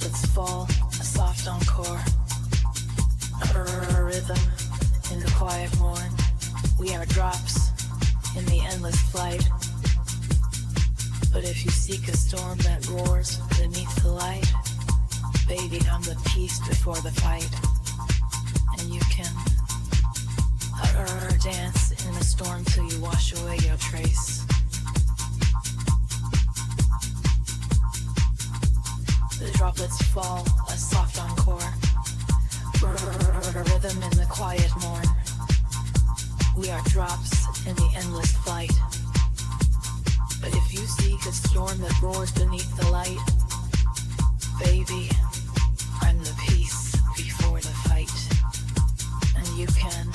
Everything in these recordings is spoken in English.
droplets fall, a soft encore, a rhythm in the quiet morn. We are drops in the endless flight. But if you seek a storm that roars beneath the light, baby, I'm the peace before the fight. And you can dance in the storm till you wash away your trace. The droplets fall, a soft encore, a rhythm in the quiet morn. We are drops in the endless flight. But if you seek a storm that roars beneath the light, baby, I'm the peace before the fight. And you can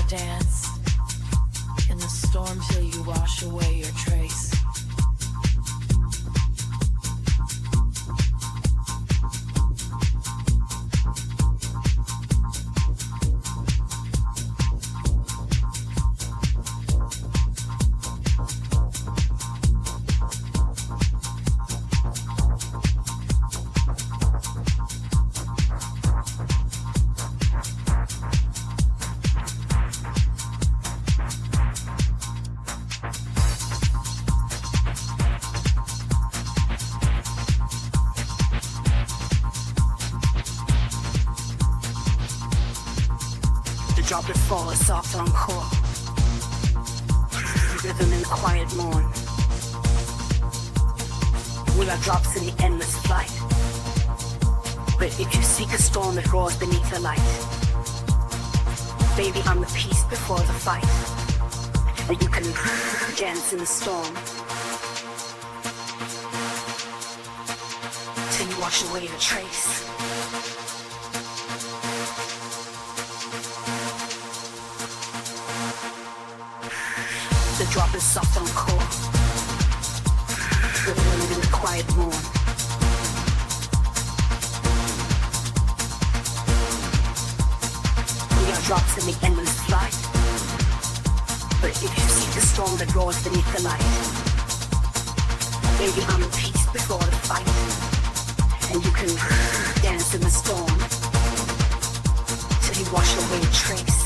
dance in the storm till you wash away your trace. Droplet fall, a soft encore, rhythm in the quiet morn. We are drops in the endless flight. But if you seek a storm that roars beneath the light, baby, I'm the peace before the fight. And you can dance in the storm till you wash away the trace. The drop is soft encore, rhythm in the quiet morn. We are drops in the endless flight. But if you see the storm that roars beneath the light, baby, I'm in peace before the fight. And you can dance in the storm till you wash away a trace.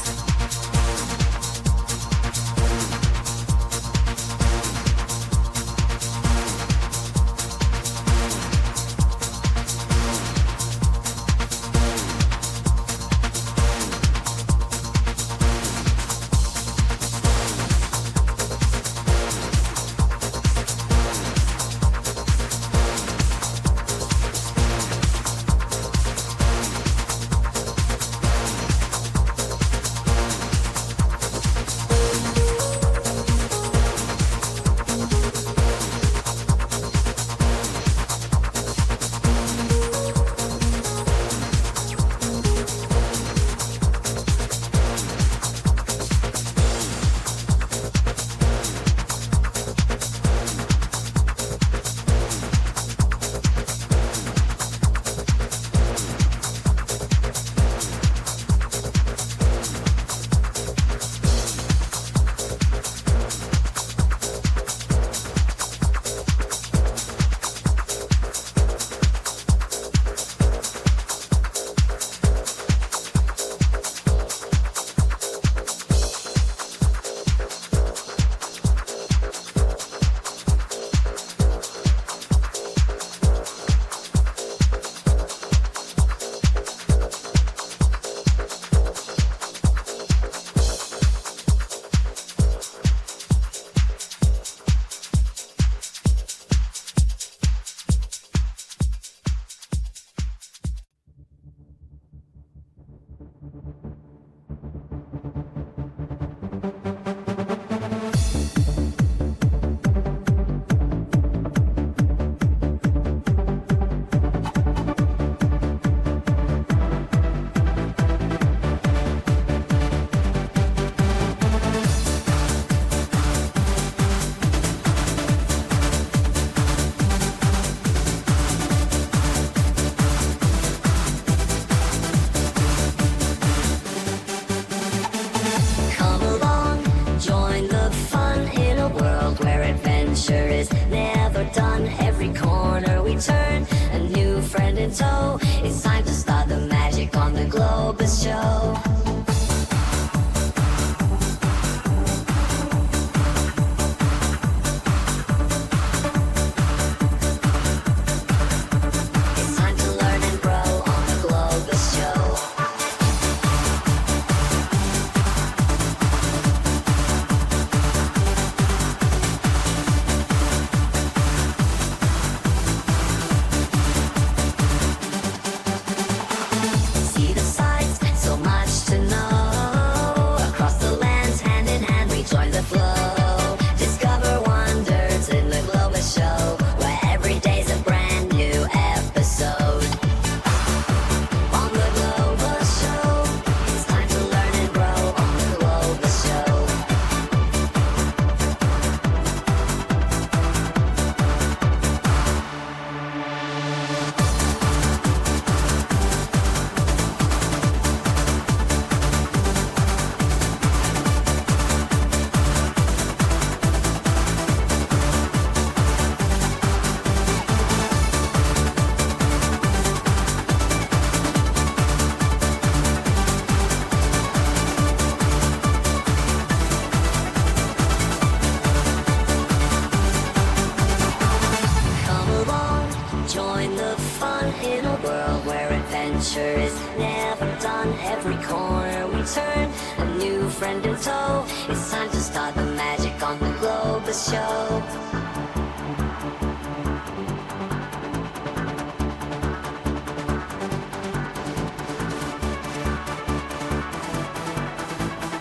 never done. Every corner we turn, a new friend in tow. It's time to start the magic on the Globus show.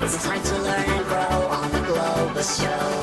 It's time to learn and grow on the Globus show.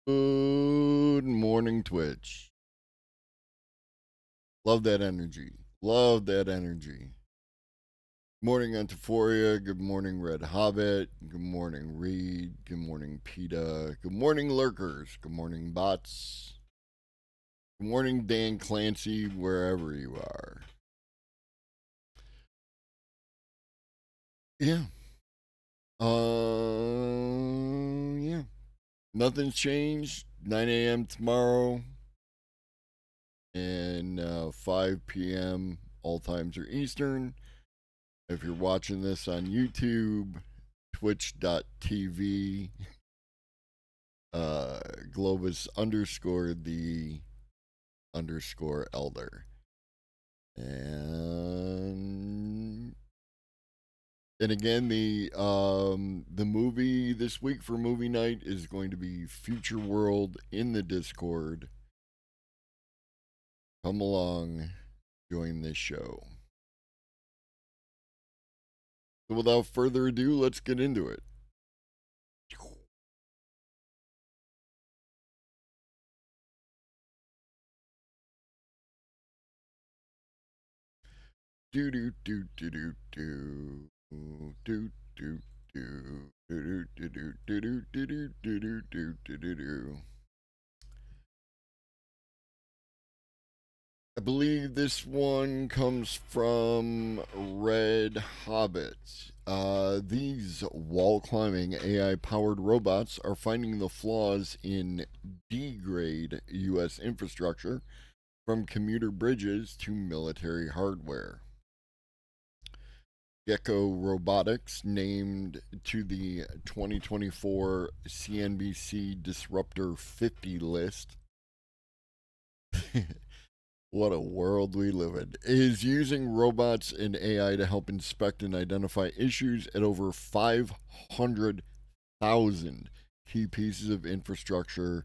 Good morning, Twitch. Love that energy. Love that energy. Morning, Antiphoria. Good morning, Red Hobbit. Good morning, Reed. Good morning, PETA. Good morning, Lurkers. Good morning, Bots. Good morning, Dan Clancy, wherever you are. Yeah. Yeah. Nothing's changed. 9 a.m. tomorrow. And 5 p.m. All times are Eastern. If you're watching this on YouTube, twitch.tv, Globus underscore the underscore elder. And again, the movie this week for movie night is going to be Future World in the Discord. Come along, join this show. So without further ado, let's get into it. Do do do do do do do do do do do do do do do do do do do do. I believe this one comes from Red Hobbit. These wall climbing AI powered robots are finding the flaws in D grade US infrastructure from commuter bridges to military hardware. Gecko Robotics named to the 2024 CNBC Disruptor 50 list. What a world we live in. Is using robots and AI to help inspect and identify issues at over 500,000 key pieces of infrastructure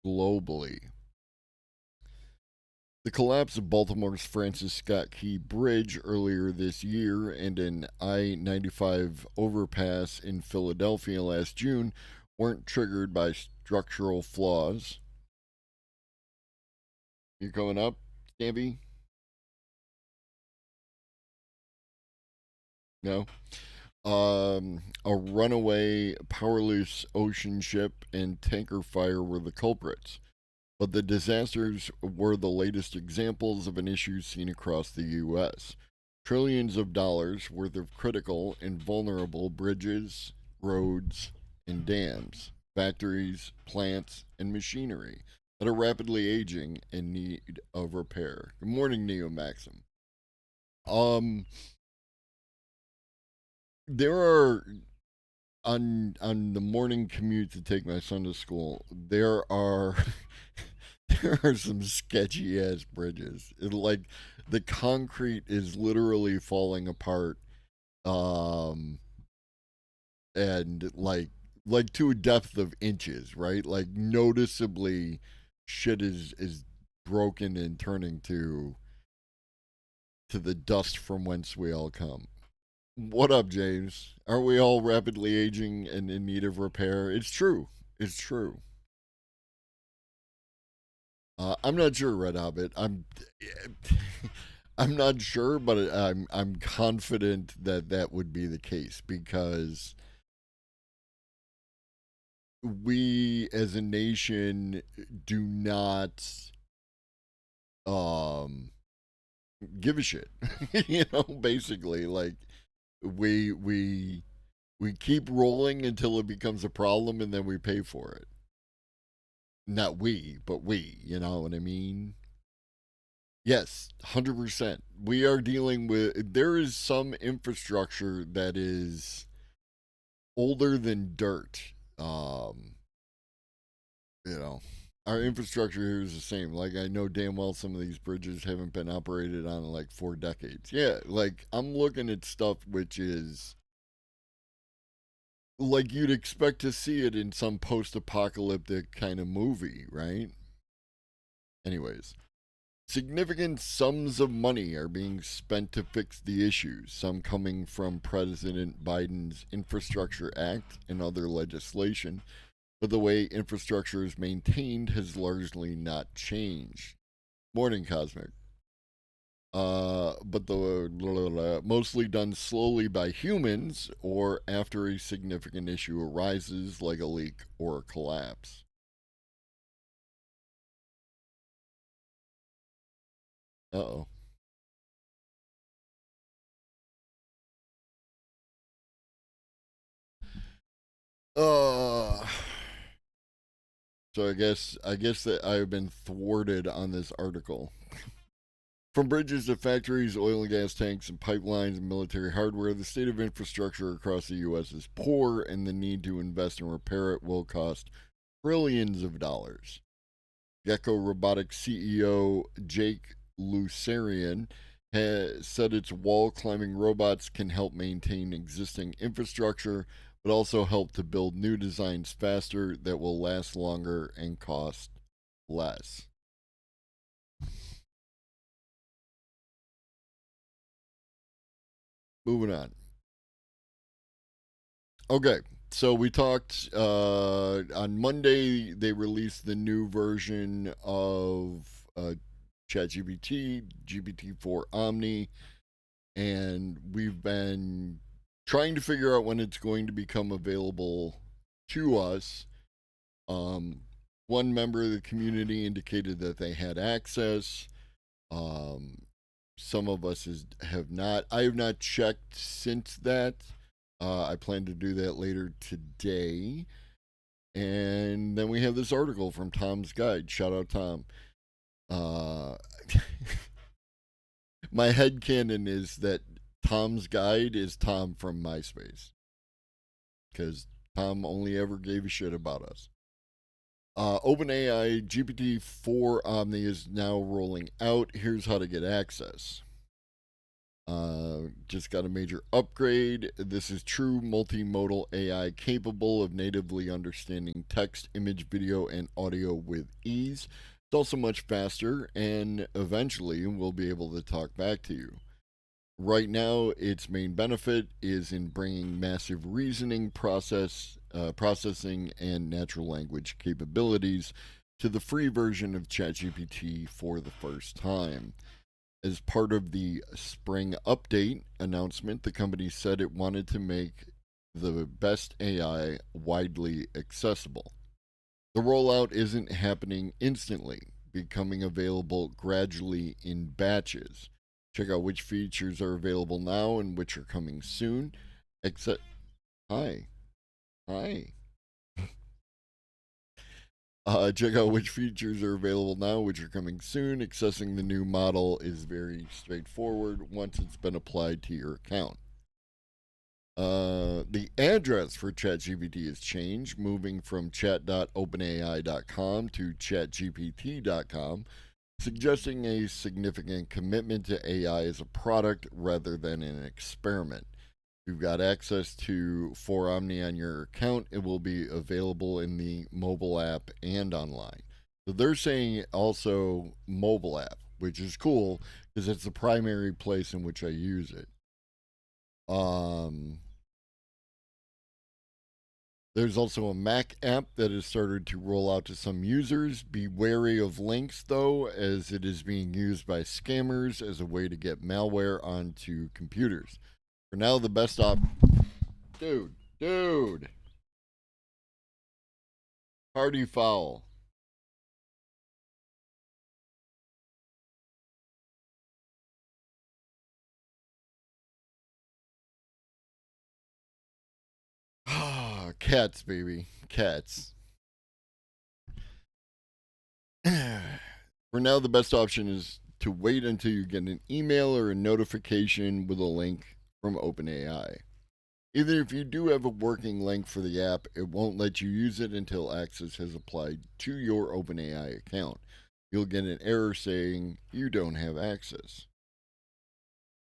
globally. The collapse of Baltimore's Francis Scott Key Bridge earlier this year and an I 95 overpass in Philadelphia last June weren't triggered by structural flaws. You coming up, Stampy? No? A runaway powerless ocean ship and tanker fire were the culprits. But the disasters were the latest examples of an issue seen across the U.S. Trillions of dollars worth of critical and vulnerable bridges, roads, and dams, factories, plants, and machinery that are rapidly aging and need of repair. Good morning, Neo Maxim. Um, there are on the morning commute to take my son to school. There are there are some sketchy ass bridges. Like the concrete is literally falling apart, um, and like to a depth of inches, right? Like noticeably, shit is broken and turning to the dust from whence we all come. What up, James? Aren't we all rapidly aging and in need of repair? It's true. It's true. I'm not sure, Red Hobbit. I'm not sure, but I'm confident that that would be the case because we as a nation do not um give a shit. Basically, like we we we keep rolling until it becomes a problem and then we pay for it. Not we, but we, you know what I mean? Yes, 100%. We are dealing with, there is some infrastructure that is older than dirt. You know, our infrastructure here is the same. Like, I know damn well some of these bridges haven't been operated on in like 4 decades. Yeah, like, I'm looking at stuff which is like you'd expect to see it in some post apocalyptic kind of movie, right? Anyways, significant sums of money are being spent to fix the issues, some coming from President Biden's Infrastructure Act and other legislation, but the way infrastructure is maintained has largely not changed. Morning, Cosmic. But the mostly done slowly by humans or after a significant issue arises, like a leak or a collapse. Uh oh. Uh, so I guess that I've been thwarted on this article. From bridges to factories, oil and gas tanks, and pipelines and military hardware, the state of infrastructure across the U.S. is poor, and the need to invest and repair it will cost trillions of dollars. Gecko Robotics CEO Jake Lucerian has said its wall climbing robots can help maintain existing infrastructure, but also help to build new designs faster that will last longer and cost less. Moving on. Okay, so we talked on Monday. They released the new version of ChatGPT, GPT-4 Omni, and we've been trying to figure out when it's going to become available to us. Um, One member of the community indicated that they had access. Um, some of us have not. I have not checked since that. I plan to do that later today. And then we have this article from Tom's Guide. Shout out, Tom. Uh, my headcanon is that Tom's guide is Tom from MySpace. Because Tom only ever gave a shit about us. OpenAI GPT-4 Omni is now rolling out. Here's how to get access. Just got a major upgrade. This is true multimodal AI capable of natively understanding text, image, video, and audio with ease. It's also much faster, and eventually we'll be able to talk back to you. Right now, its main benefit is in bringing massive reasoning processing and natural language capabilities to the free version of ChatGPT for the first time. As part of the spring update announcement, the company said it wanted to make the best AI widely accessible. The rollout isn't happening instantly, becoming available gradually in batches. Check out which features are available now and which are coming soon. Except, hi, hi. Check out which features are available now, which are coming soon. Accessing the new model is very straightforward once it's been applied to your account. The address for ChatGPT has changed, moving from chat.openai.com to chatgpt.com, suggesting a significant commitment to AI as a product rather than an experiment. If you've got access to 4 Omni on your account, it will be available in the mobile app and online. So they're saying also mobile app, which is cool because it's the primary place in which I use it. There's also a Mac app that has started to roll out to some users. Be wary of links, though, as it is being used by scammers as a way to get malware onto computers. For now, the best dude, party foul. Cats, baby, cats. For now, the best option is to wait until you get an email or a notification with a link from OpenAI. Even if you do have a working link for the app, it won't let you use it until access has applied to your OpenAI account. You'll get an error saying you don't have access.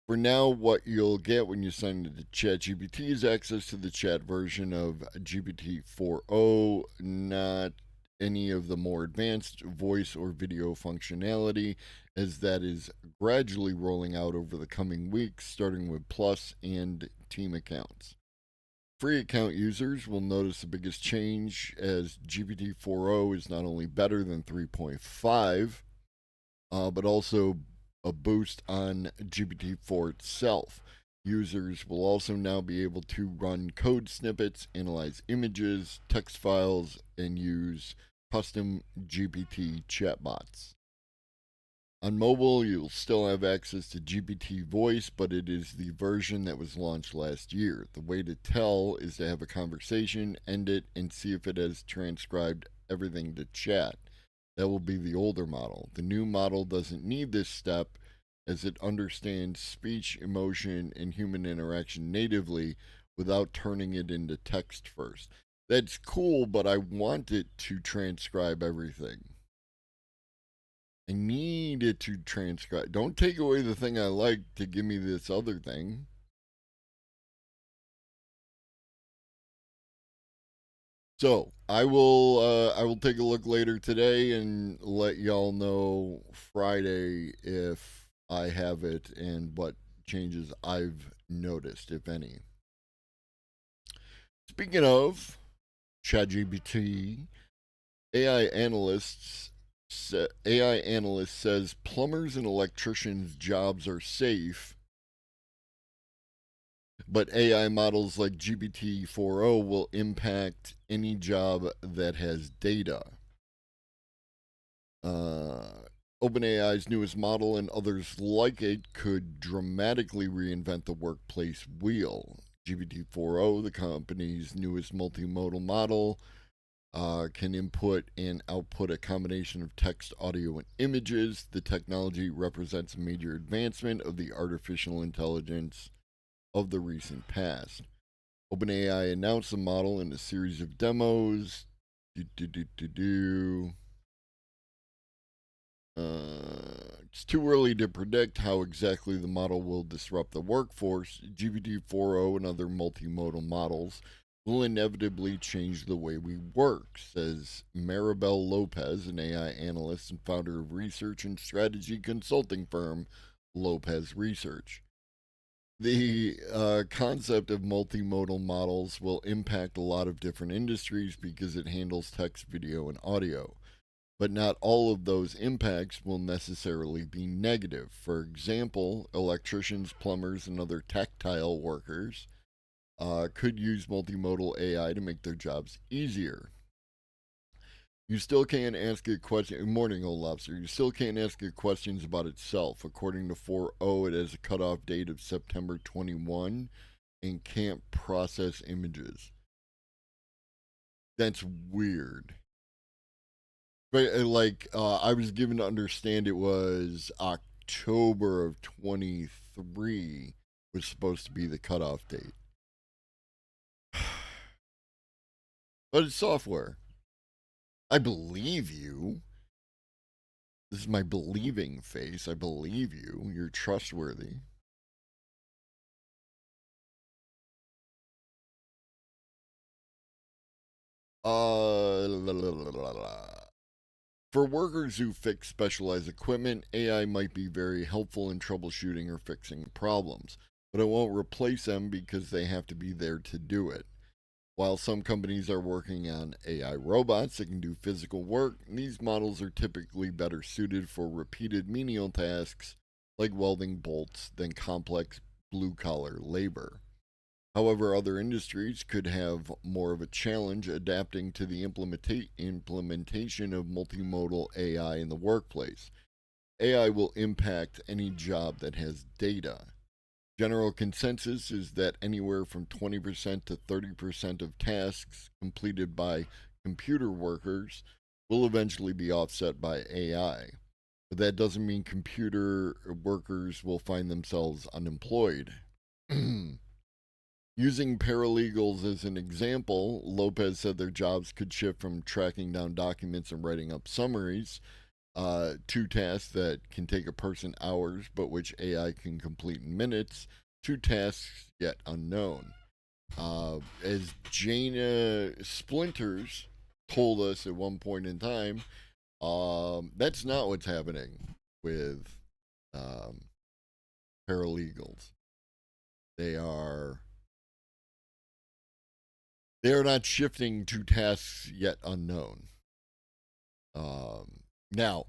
For now, what you'll get when you sign into ChatGPT is access to the chat version of GPT 4.0, not any of the more advanced voice or video functionality, as that is gradually rolling out over the coming weeks, starting with Plus and Team accounts. Free account users will notice the biggest change as GPT 4.0 is not only better than 3.5, but also a boost on GPT-4 itself. Users will also now be able to run code snippets, analyze images, text files, and use custom GPT chatbots. On mobile, you'll still have access to GPT Voice, but it is the version that was launched last year. The way to tell is to have a conversation, end it, and see if it has transcribed everything to chat. That will be the older model. The new model doesn't need this step as it understands speech, emotion, and human interaction natively without turning it into text first. That's cool, but I want it to transcribe everything. I need it to transcribe. Don't take away the thing I like to give me this other thing. So I will take a look later today and let y'all know Friday if I have it and what changes I've noticed, if any. Speaking of ChatGPT, AI analyst says plumbers and electricians' jobs are safe, but AI models like GPT 4.0 will impact any job that has data. OpenAI's newest model and others like it could dramatically reinvent the workplace wheel. GPT 4.0, the company's newest multimodal model, can input and output a combination of text, audio, and images. The technology represents a major advancement of the artificial intelligence of the recent past. OpenAI announced the model in a series of demos. It's too early to predict how exactly the model will disrupt the workforce. GPT-4o and other multimodal models will inevitably change the way we work, says Maribel Lopez, an AI analyst and founder of research and strategy consulting firm Lopez Research. The concept of multimodal models will impact a lot of different industries because it handles text, video, and audio. But not all of those impacts will necessarily be negative. For example, electricians, plumbers, and other tactile workers could use multimodal AI to make their jobs easier. You still can't ask it questions. Morning, old lobster. You still can't ask it questions about itself. According to 4.0, it has a cutoff date of September 21 and can't process images. That's weird. But I was given to understand it was October of 23 was supposed to be the cutoff date. But it's software. I believe you. This is my believing face. I believe you. You're trustworthy. La, la, la, For workers who fix specialized equipment, AI might be very helpful in troubleshooting or fixing problems, but it won't replace them because they have to be there to do it. While some companies are working on AI robots that can do physical work, these models are typically better suited for repeated menial tasks like welding bolts than complex blue collar labor. However, other industries could have more of a challenge adapting to the implementation of multimodal AI in the workplace. AI will impact any job that has data. General consensus is that anywhere from 20% to 30% of tasks completed by computer workers will eventually be offset by AI. But that doesn't mean computer workers will find themselves unemployed. Using paralegals as an example, Lopez said their jobs could shift from tracking down documents and writing up summaries to tasks that can take a person hours, but which AI can complete in minutes, to tasks yet unknown. As Jana Splinters told us at one point in time, that's not what's happening with paralegals. They are not shifting to tasks yet unknown. Now,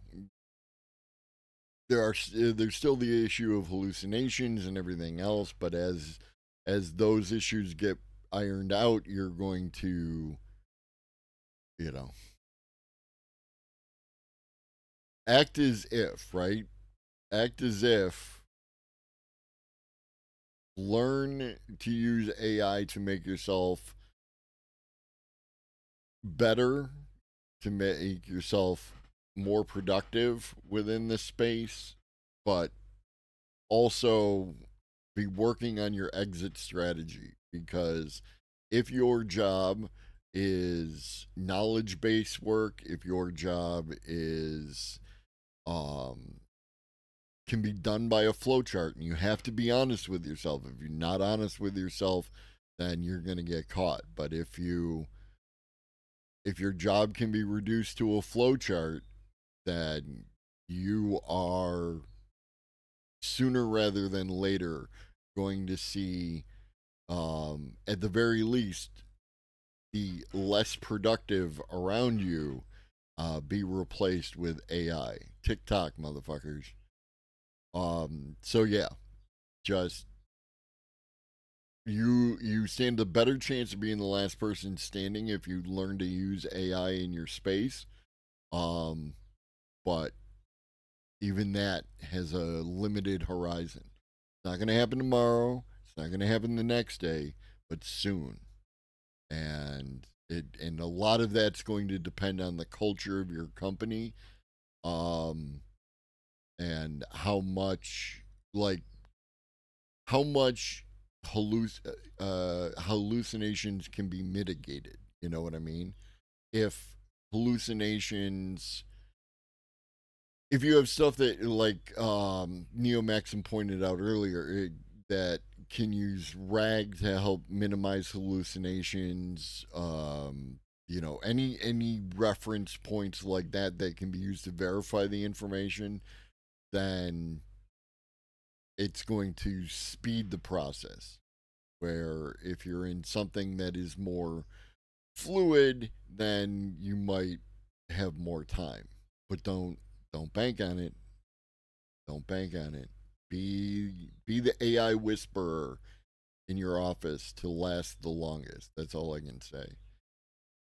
there's still the issue of hallucinations and everything else, but as those issues get ironed out, you're going to, you know, act as if, right? Act as if. Learn to use AI to make yourself better, to make yourself more productive within this space, but also be working on your exit strategy, because if your job is knowledge based work, if your job is can be done by a flowchart, and you have to be honest with yourself. If you're not honest with yourself, then you're going to get caught. But if your job can be reduced to a flowchart, then you are sooner rather than later going to see, at the very least, the less productive around you be replaced with AI. TikTok, motherfuckers. So yeah, just you stand a better chance of being the last person standing if you learn to use AI in your space. But even that has a limited horizon. It's not going to happen tomorrow. It's not going to happen the next day, but soon. And And a lot of that's going to depend on the culture of your company, um, and like, how much hallucinations can be mitigated. You know what I mean? If hallucinations, if you have stuff that, like, Neo Maxim pointed out earlier, that can use RAG to help minimize hallucinations. Any reference points like that that can be used to verify the information, then it's going to speed the process. Where if you're in something that is more fluid, then you might have more time. But don't bank on it. Don't bank on it. Be the AI whisperer in your office to last the longest. That's all I can say.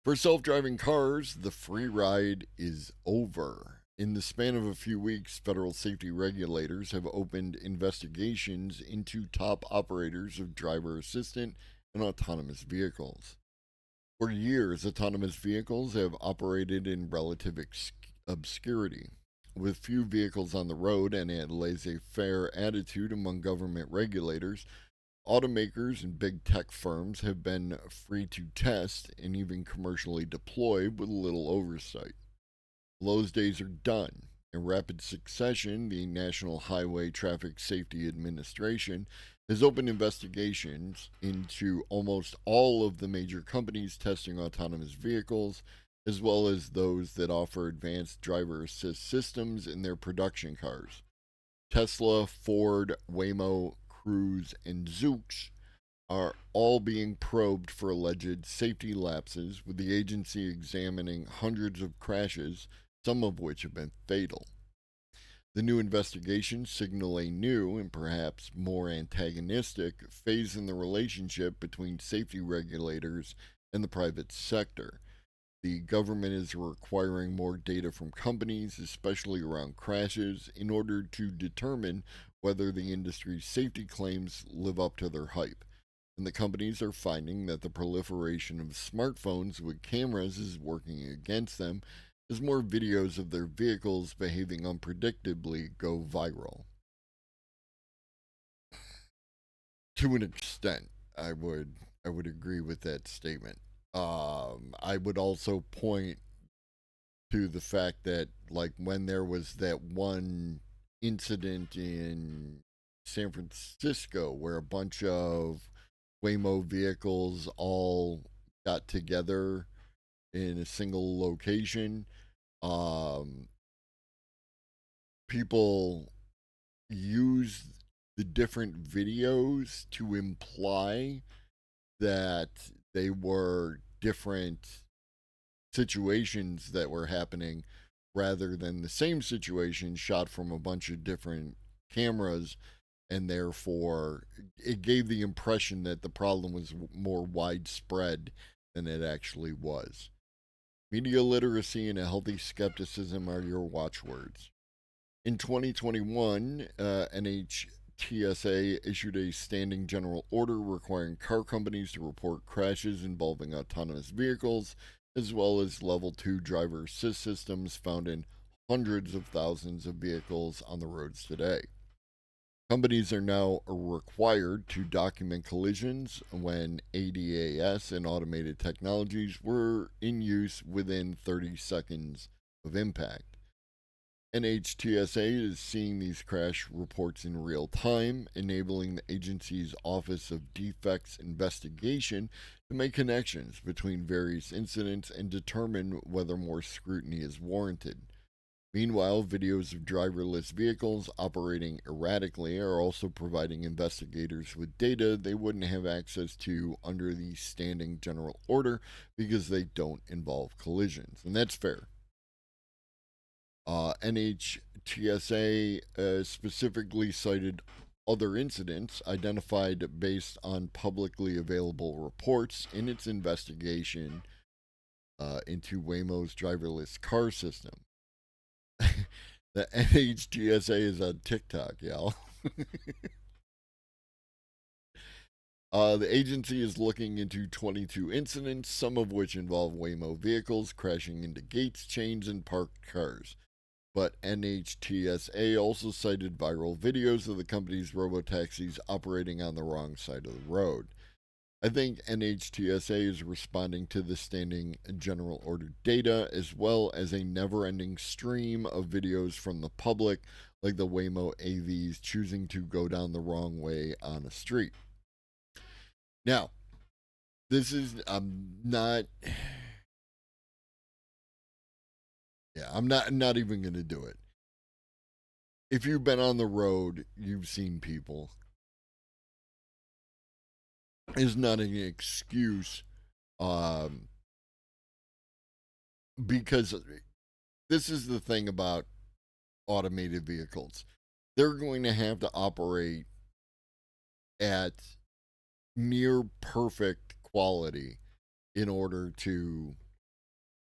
For self driving cars, the free ride is over. In the span of a few weeks, federal safety regulators have opened investigations into top operators of driver assistant and autonomous vehicles. For years, autonomous vehicles have operated in relative obscurity. With few vehicles on the road and a laissez faire attitude among government regulators, automakers and big tech firms have been free to test and even commercially deploy with little oversight. Those days are done. In rapid succession, the National Highway Traffic Safety Administration has opened investigations into almost all of the major companies testing autonomous vehicles, as well as those that offer advanced driver assist systems in their production cars. Tesla, Ford, Waymo, Cruise, and Zoox are all being probed for alleged safety lapses, with the agency examining hundreds of crashes, some of which have been fatal. The new investigations signal a new and perhaps more antagonistic phase in the relationship between safety regulators and the private sector. The government is requiring more data from companies, especially around crashes, in order to determine whether the industry's safety claims live up to their hype. And the companies are finding that the proliferation of smartphones with cameras is working against them as more videos of their vehicles behaving unpredictably go viral. To an extent, I would agree with that statement. I would also point to the fact that, like, when there was that one incident in San Francisco where a bunch of Waymo vehicles all got together in a single location, um, people use the different videos to imply that they were different situations that were happening rather than the same situation shot from a bunch of different cameras, and therefore it gave the impression that the problem was more widespread than it actually was. Media literacy and a healthy skepticism are your watchwords. In 2021, NHTSA issued a standing general order requiring car companies to report crashes involving autonomous vehicles, as well as level 2 driver assist systems found in hundreds of thousands of vehicles on the roads today. Companies are now required to document collisions when ADAS and automated technologies were in use within 30 seconds of impact. NHTSA is seeing these crash reports in real time, enabling the agency's Office of Defects Investigation to make connections between various incidents and determine whether more scrutiny is warranted. Meanwhile, videos of driverless vehicles operating erratically are also providing investigators with data they wouldn't have access to under the standing general order because they don't involve collisions. And that's fair. NHTSA specifically cited other incidents identified based on publicly available reports in its investigation into Waymo's driverless car system. The NHTSA is on TikTok, y'all. The agency is looking into 22 incidents, some of which involve Waymo vehicles crashing into gates, chains, and parked cars. But NHTSA also cited viral videos of the company's robotaxis operating on the wrong side of the road. I think NHTSA is responding to the standing general order data as well as a never ending stream of videos from the public, like the Waymo AVs choosing to go down the wrong way on a street. Now, this is, I'm not even going to do it. If you've been on the road, you've seen people. It's not an excuse, because this is the thing about automated vehicles. They're going to have to operate at near perfect quality in order to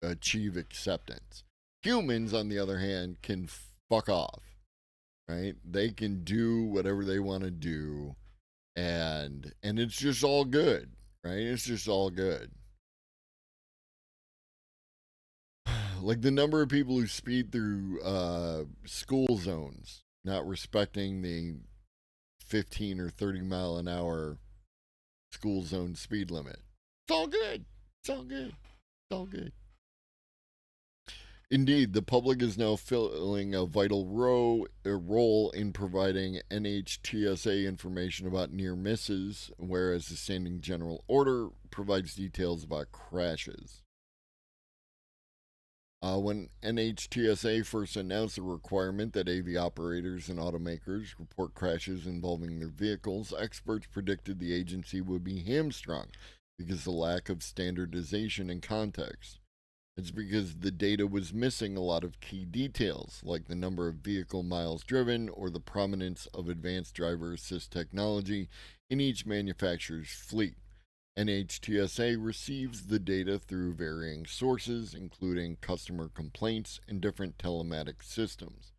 achieve acceptance. Humans, on the other hand, can fuck off, right? They can do whatever they want to do, and it's just all good, right? It's just all good. Like the number of people who speed through school zones, not respecting the 15 or 30 mile an hour school zone speed limit. It's all good. It's all good. It's all good. Indeed, the public is now filling a vital role in providing NHTSA information about near misses, whereas the standing general order provides details about crashes. When NHTSA first announced the requirement that AV operators and automakers report crashes involving their vehicles, experts predicted the agency would be hamstrung because of the lack of standardization and context. It's because the data was missing a lot of key details, like the number of vehicle miles driven or the prominence of advanced driver assist technology in each manufacturer's fleet. NHTSA receives the data through varying sources, including customer complaints and different telematics systems.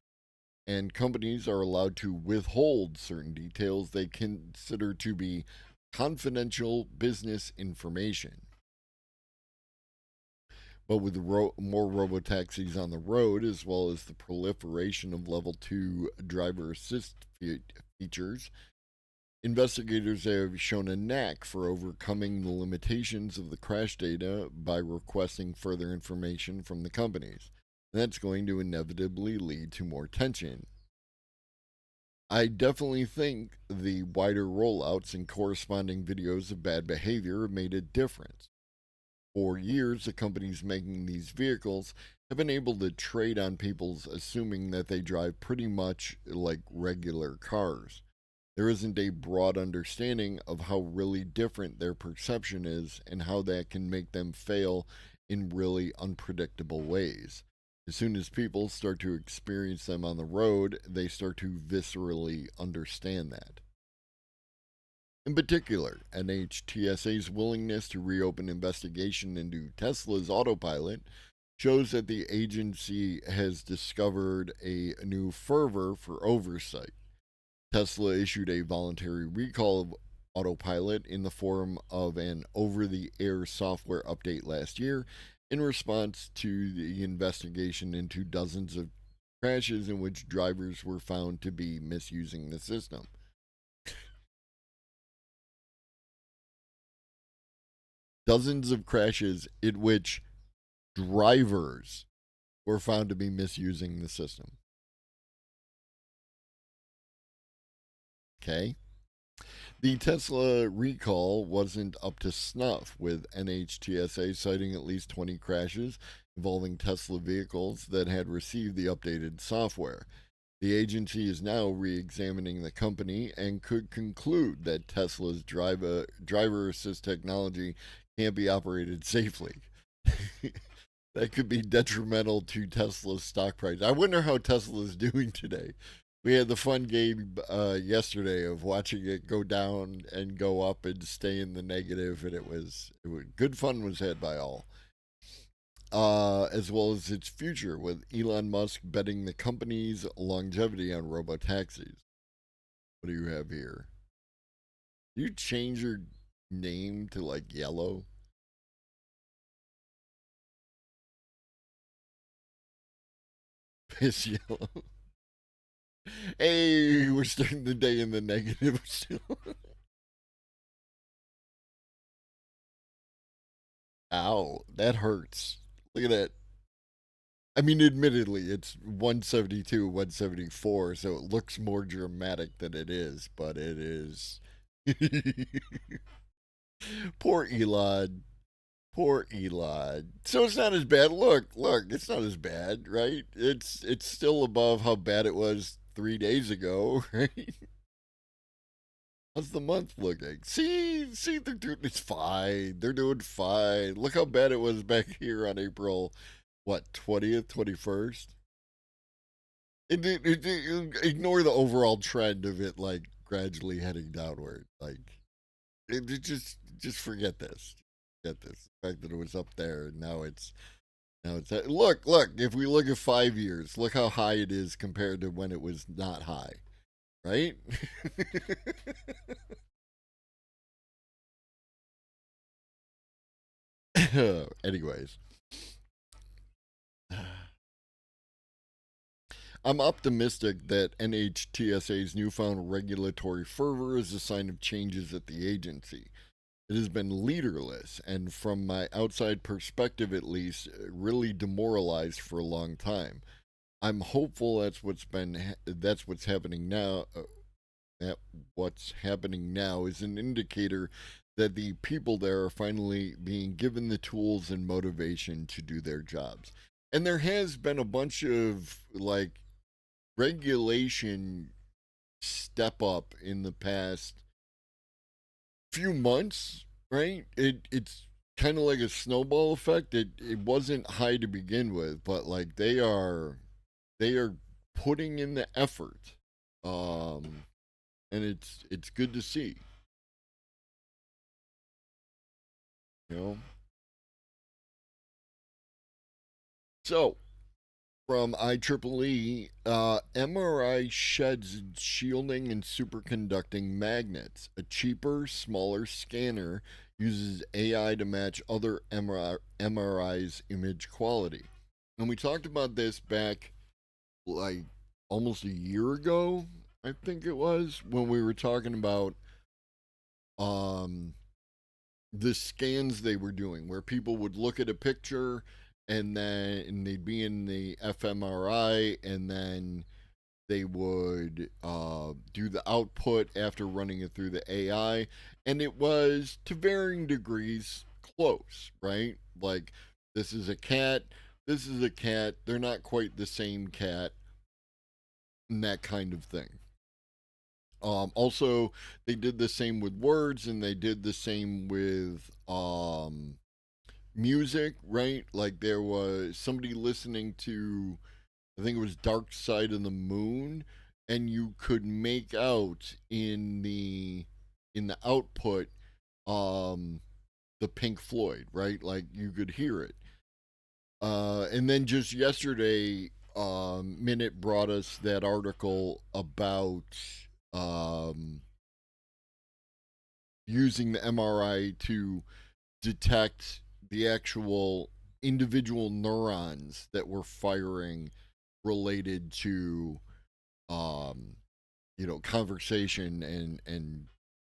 And companies are allowed to withhold certain details they consider to be confidential business information. But with more robotaxis on the road, as well as the proliferation of level 2 driver assist features, investigators have shown a knack for overcoming the limitations of the crash data by requesting further information from the companies. That's going to inevitably lead to more tension. I definitely think the wider rollouts and corresponding videos of bad behavior have made a difference. For years, the companies making these vehicles have been able to trade on people's assuming that they drive pretty much like regular cars. There isn't a broad understanding of how really different their perception is and how that can make them fail in really unpredictable ways. As soon as people start to experience them on the road, they start to viscerally understand that. In particular, NHTSA's willingness to reopen investigation into Tesla's autopilot shows that the agency has discovered a new fervor for oversight. Tesla issued a voluntary recall of autopilot in the form of an over-the-air software update last year in response to the investigation into dozens of crashes in which drivers were found to be misusing the system. Dozens of crashes in which drivers were found to be misusing the system. Okay? The Tesla recall wasn't up to snuff, with NHTSA citing at least 20 crashes involving Tesla vehicles that had received the updated software. The agency is now re examining the company and could conclude that Tesla's driver assist technology can't be operated safely. That could be detrimental to Tesla's stock price. I wonder how Tesla is doing today. We had the fun game yesterday of watching it go down and go up and stay in the negative, and it was good fun was had by all. As well as its future, with Elon Musk betting the company's longevity on robotaxis. What do you have here? You change your name to like yellow. Piss yellow. Hey, we're starting the day in the negative still. Ow, that hurts. Look at that. I mean, admittedly, it's 172, 174, so it looks more dramatic than it is, but it is. Poor Elon. Poor Elon. So it's not as bad. Look, it's not as bad, right? It's still above how bad it was 3 days ago, right? How's the month looking? See, they're doing it's fine. They're doing fine. Look how bad it was back here on April, what, 20th, 21st? Ignore the overall trend of it like gradually heading downward. Like just forget this. Forget this. The fact that it was up there and now it's look. If we look at 5 years, look how high it is compared to when it was not high, right? Anyways, I'm optimistic that NHTSA's newfound regulatory fervor is a sign of changes at the agency. It has been leaderless, and from my outside perspective at least, really demoralized for a long time. I'm hopeful that's what's happening now. That what's happening now is an indicator that the people there are finally being given the tools and motivation to do their jobs. And there has been a bunch of like regulation step up in the past few months, right? It's kind of like a snowball effect. It wasn't high to begin with, but like they are putting in the effort. And it's good to see, you know. So, from IEEE, MRI sheds shielding and superconducting magnets. A cheaper, smaller scanner uses AI to match other MRI's image quality. And we talked about this back like almost a year ago, I think it was, when we were talking about um, the scans they were doing, where people would look at a picture and they'd be in the fMRI, and then they would do the output after running it through the AI, and it was to varying degrees close, right? Like this is a cat, this is a cat. They're not quite the same cat, and that kind of thing. Also, they did the same with words, and they did the same with music, right? Like there was somebody listening to, I think it was Dark Side of the Moon, and you could make out in the output um the Pink Floyd, right? Like you could hear it. And then just yesterday, Minute brought us that article about um using the MRI to detect the actual individual neurons that were firing related to um conversation and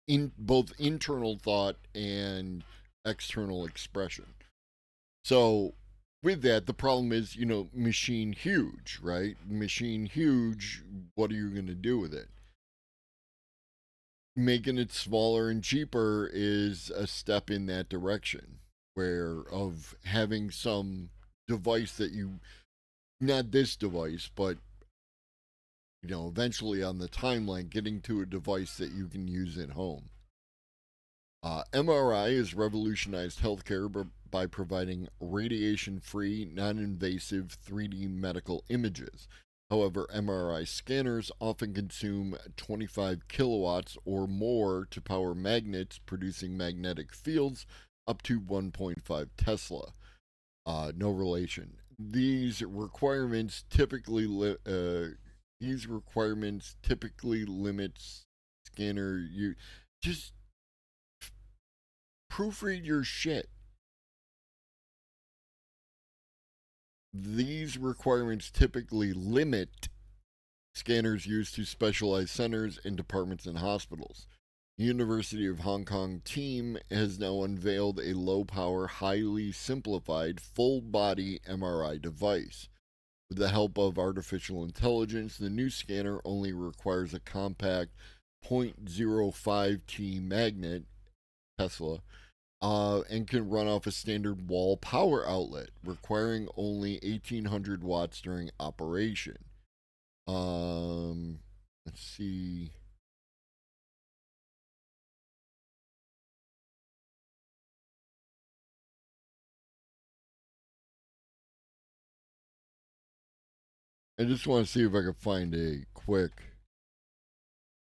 in both internal thought and external expression. So with that, the problem is, machine huge, right? Machine huge, what are you going to do with it? Making it smaller and cheaper is a step in that direction, where of having some device that you, not this device, but eventually on the timeline, getting to a device that you can use at home. MRI has revolutionized healthcare by providing radiation free, non invasive 3D medical images. However, MRI scanners often consume 25 kilowatts or more to power magnets, producing magnetic fields up to 1.5 Tesla. No relation. These requirements typically limit scanner you just proofread your shit. These requirements typically limit scanners used to specialized centers and departments in hospitals. The University of Hong Kong team has now unveiled a low power, highly simplified, full body MRI device. With the help of artificial intelligence, the new scanner only requires a compact 0.05 T magnet, Tesla, and can run off a standard wall power outlet, requiring only 1800 watts during operation. Let's see. I just want to see if I can find a quick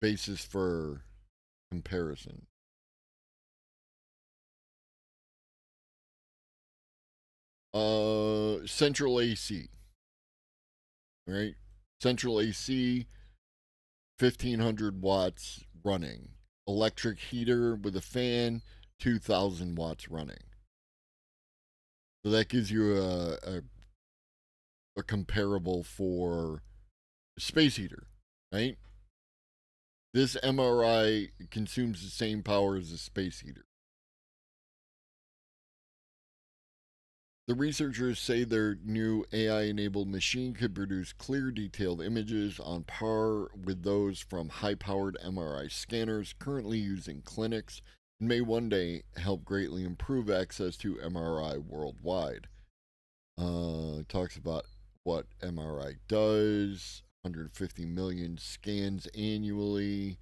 basis for comparison. Central AC, right? Central AC, 1500 watts running. Electric heater with a fan, 2000 watts running. So that gives you a comparable for space heater, right? This MRI consumes the same power as a space heater. The researchers say their new AI enabled machine could produce clear, detailed images on par with those from high powered MRI scanners currently used in clinics and may one day help greatly improve access to MRI worldwide. It talks about what MRI does, 150 million scans annually.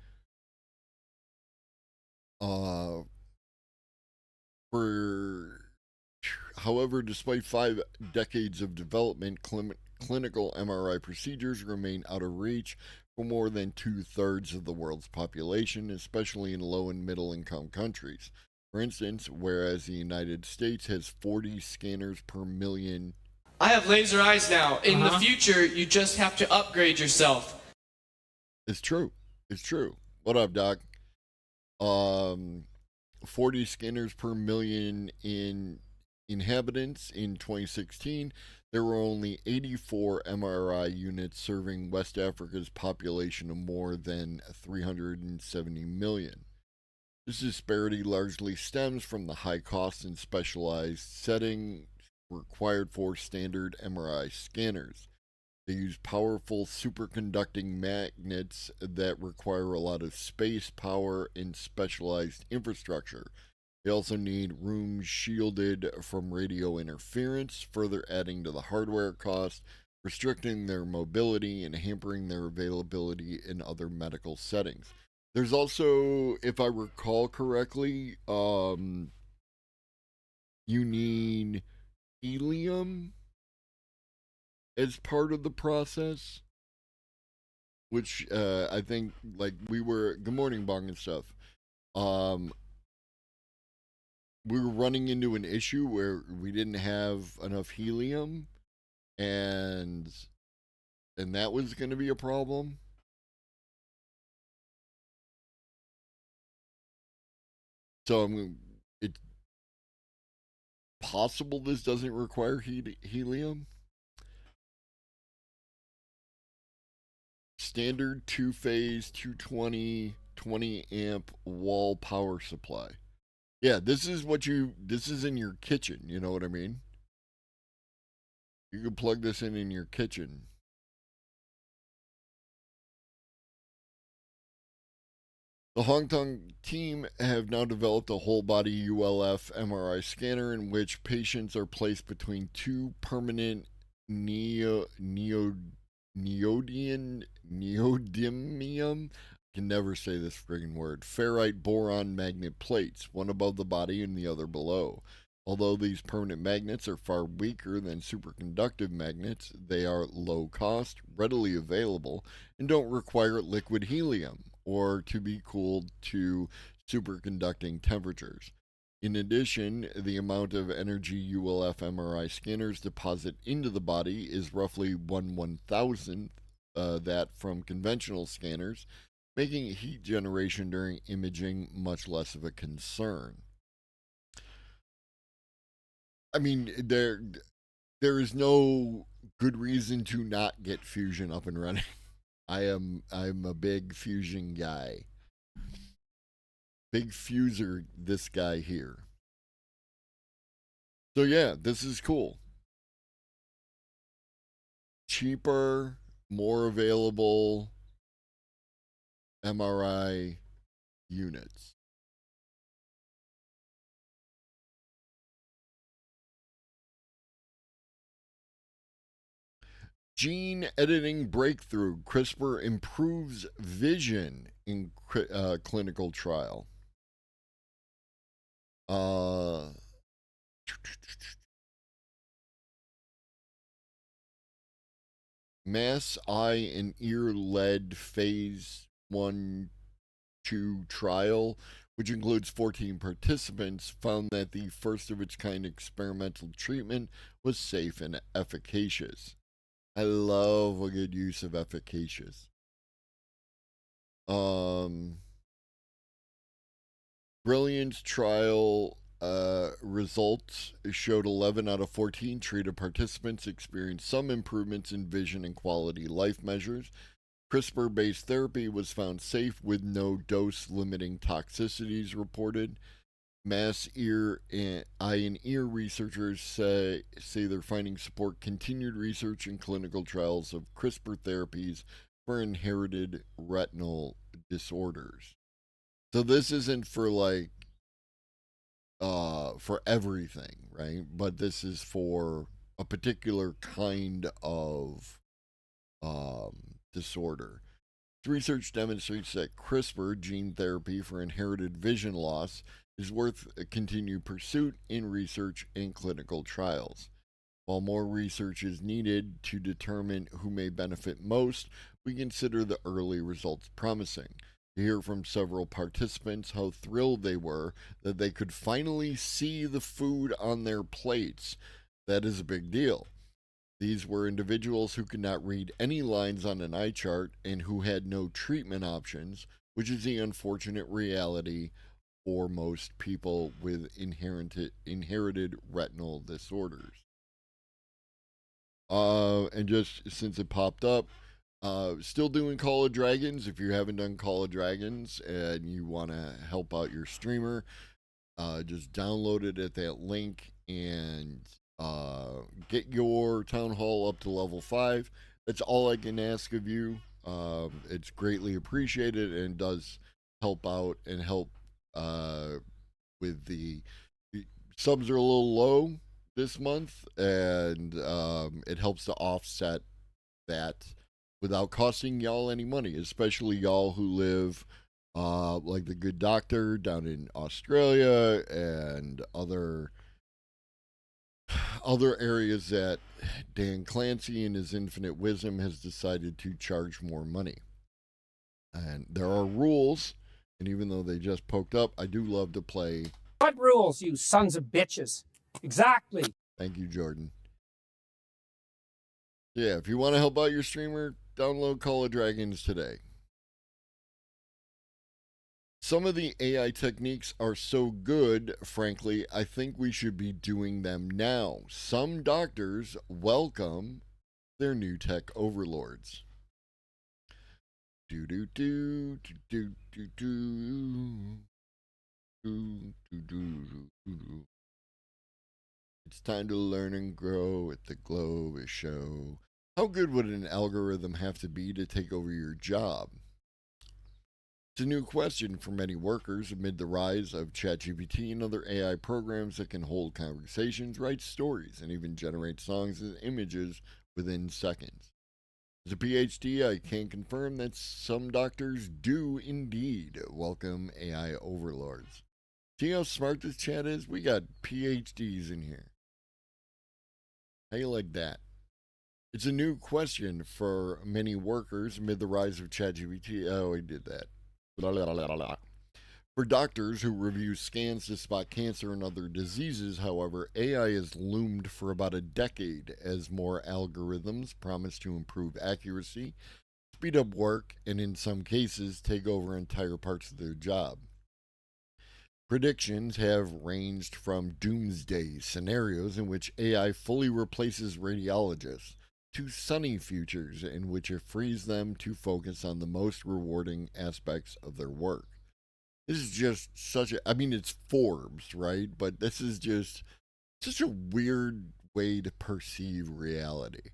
However, despite 5 decades of development, clinical MRI procedures remain out of reach for more than 2/3 of the world's population, especially in low and middle income countries. For instance, whereas the United States has 40 scanners per million. I have laser eyes now. In the future, you just have to upgrade yourself. It's true. It's true. What up, Doc? 40 scanners per million in inhabitants in 2016. There were only 84 MRI units serving West Africa's population of more than 370 million. This disparity largely stems from the high cost and specialized setting required for standard MRI scanners. They use powerful superconducting magnets that require a lot of space, power, and specialized infrastructure. They also need rooms shielded from radio interference, further adding to the hardware cost, restricting their mobility, and hampering their availability in other medical settings. There's also, if I recall correctly, you need helium as part of the process, which I think, like, we were, good morning, Bong and stuff. We were running into an issue where we didn't have enough helium, and that was going to be a problem. So it's possible this doesn't require helium. Standard 2-phase 220 20 amp wall power supply. Yeah, this is in your kitchen, you know what I mean? You can plug this in your kitchen. The Hong Kong team have now developed a whole body ULF MRI scanner in which patients are placed between two permanent neodymium, can never say this friggin' word, ferrite boron magnet plates, one above the body and the other below. Although these permanent magnets are far weaker than superconductive magnets, they are low cost, readily available, and don't require liquid helium or to be cooled to superconducting temperatures. In addition, the amount of energy ULF MRI scanners deposit into the body is roughly 1/1000th that from conventional scanners, making heat generation during imaging much less of a concern. I mean, there is no good reason to not get Fusion up and running. I'm a big Fusion guy. Big fuser, this guy here. So yeah, this is cool. Cheaper, more available MRI units. Gene editing breakthrough. CRISPR improves vision in clinical trial. Uh, mass eye and ear led phase 1-2 trial, which includes 14 participants, found that the first of its kind experimental treatment was safe and efficacious. I love a good use of efficacious. Brilliance trial results showed 11 out of 14 treated participants experienced some improvements in vision and quality life measures. CRISPR based therapy was found safe with no dose limiting toxicities reported. Mass eye and ear researchers say their findings support continued research in clinical trials of CRISPR therapies for inherited retinal disorders. So this isn't for for everything, right? But this is for a particular kind of disorder. Research demonstrates that CRISPR gene therapy for inherited vision loss is worth a continued pursuit in research and clinical trials. While more research is needed to determine who may benefit most, we consider the early results promising. To hear from several participants how thrilled they were that they could finally see the food on their plates. That is a big deal. These were individuals who could not read any lines on an eye chart and who had no treatment options, which is the unfortunate reality for most people with inherited retinal disorders. And just since it popped up, still doing Call of Dragons. If you haven't done Call of Dragons and you want to help out your streamer, just download it at that link and get your town hall up to level 5. That's all I can ask of you. It's greatly appreciated and does help out and help with the subs are a little low this month, and it helps to offset that without costing y'all any money, especially y'all who live like the good doctor down in Australia and other areas that Dan Clancy in his infinite wisdom has decided to charge more money. And there are rules, and even though they just poked up, I do love to play. What rules, you sons of bitches? Exactly. Thank you, Jordan. Yeah, if you want to help out your streamer, download Call of Dragons today. Some of the AI techniques are so good, frankly, I think we should be doing them now. Some doctors welcome their new tech overlords. Do do do do do do do do do do. It's time to learn and grow at the Globus Show. How good would an algorithm have to be to take over your job? It's a new question for many workers amid the rise of ChatGPT and other AI programs that can hold conversations, write stories, and even generate songs and images within seconds. As a PhD, I can confirm that some doctors do indeed welcome AI overlords. See how smart this chat is? We got PhDs in here. How you like that? It's a new question for many workers amid the rise of ChatGPT. Oh, we did that. Blah, blah, blah, blah. For doctors who review scans to spot cancer and other diseases, however, AI has loomed for about a decade as more algorithms promise to improve accuracy, speed up work, and in some cases, take over entire parts of their job. Predictions have ranged from doomsday scenarios in which AI fully replaces radiologists to sunny futures in which it frees them to focus on the most rewarding aspects of their work. This is just such a, I mean, it's Forbes, right? But this is just such a weird way to perceive reality.